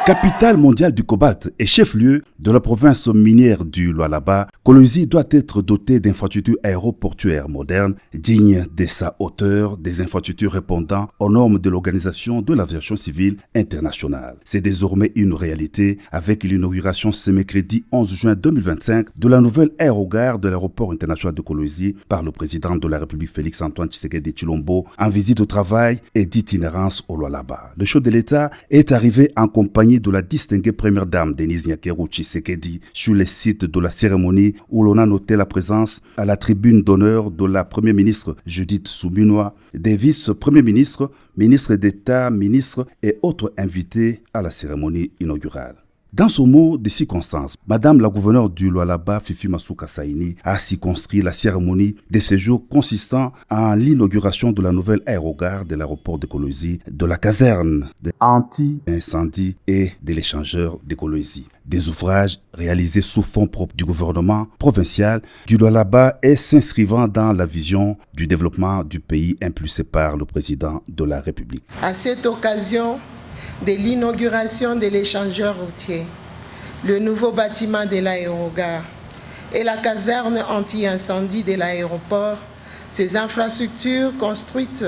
Capitale mondiale du cobalt et chef-lieu de la province minière du Lualaba, Kolwezi doit être dotée d'infrastructures aéroportuaires modernes, dignes de sa hauteur, des infrastructures répondant aux normes de l'Organisation de l'aviation civile internationale. C'est désormais une réalité avec l'inauguration ce mercredi 11 juin 2025 de la nouvelle aérogare de l'aéroport international de Kolwezi par le président de la République Félix-Antoine Tshisekedi Tshilombo en visite au travail et d'itinérance au Lualaba. Le chef de l'État est arrivé en compagnie de la distinguée première dame Denise Nyakeru Tshisekedi sur le site de la cérémonie où l'on a noté la présence à la tribune d'honneur de la première ministre Judith Suminwa, des vice-premiers ministres, ministres d'État, ministres et autres invités à la cérémonie inaugurale. Dans son mot de circonstance, Madame la gouverneure du Lualaba, Fifi Masuka Saini, a circonscrit la cérémonie de séjour consistant en l'inauguration de la nouvelle aérogare de l'aéroport de Kolwezi, de la caserne anti-incendie et de l'échangeur de Kolwezi. Des ouvrages réalisés sous fonds propres du gouvernement provincial du Lualaba et s'inscrivant dans la vision du développement du pays impulsé par le président de la République. À cette occasion de l'inauguration de l'échangeur routier, le nouveau bâtiment de l'aérogare et la caserne anti-incendie de l'aéroport, ces infrastructures construites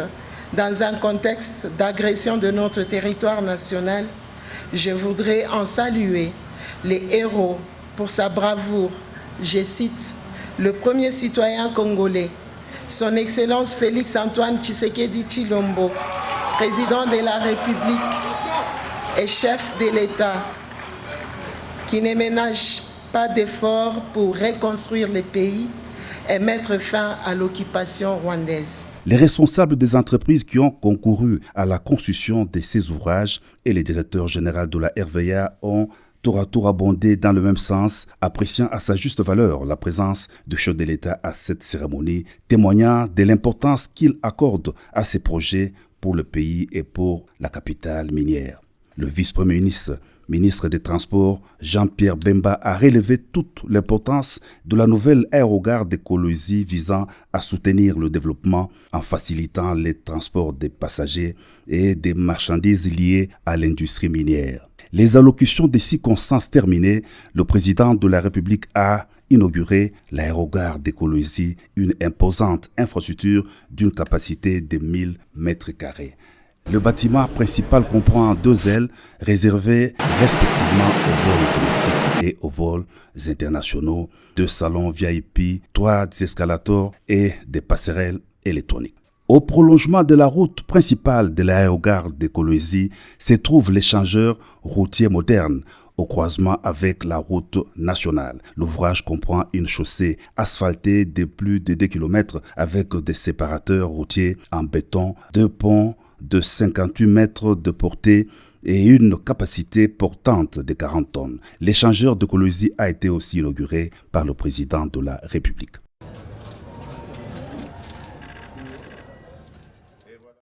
dans un contexte d'agression de notre territoire national, je voudrais en saluer les héros pour sa bravoure. Je cite le premier citoyen congolais, son Excellence Félix-Antoine Tshisekedi Tshilombo, président de la République et chef de l'État, qui ne ménage pas d'efforts pour reconstruire le pays et mettre fin à l'occupation rwandaise. Les responsables des entreprises qui ont concouru à la construction de ces ouvrages et les directeurs généraux de la RVA ont tour à tour abondé dans le même sens, appréciant à sa juste valeur la présence du chef de l'État à cette cérémonie, témoignant de l'importance qu'il accorde à ces projets pour le pays et pour la capitale minière. Le vice-premier ministre, ministre des Transports, Jean-Pierre Bemba, a relevé toute l'importance de la nouvelle aérogare de Kolwezi visant à soutenir le développement en facilitant les transports des passagers et des marchandises liées à l'industrie minière. Les allocutions des circonstances terminées, le président de la République a inauguré l'aérogare de Kolwezi, une imposante infrastructure d'une capacité de 1000 mètres carrés. Le bâtiment principal comprend 2 ailes réservées respectivement aux vols domestiques et aux vols internationaux, 2 salons VIP, 3 escalators et des passerelles électroniques. Au prolongement de la route principale de l'aérogare de Kolwezi se trouve l'échangeur routier moderne au croisement avec la route nationale. L'ouvrage comprend une chaussée asphaltée de plus de 2 km avec des séparateurs routiers en béton, 2 ponts de 58 mètres de portée et une capacité portante de 40 tonnes. L'échangeur de Kolwezi a été aussi inauguré par le président de la République.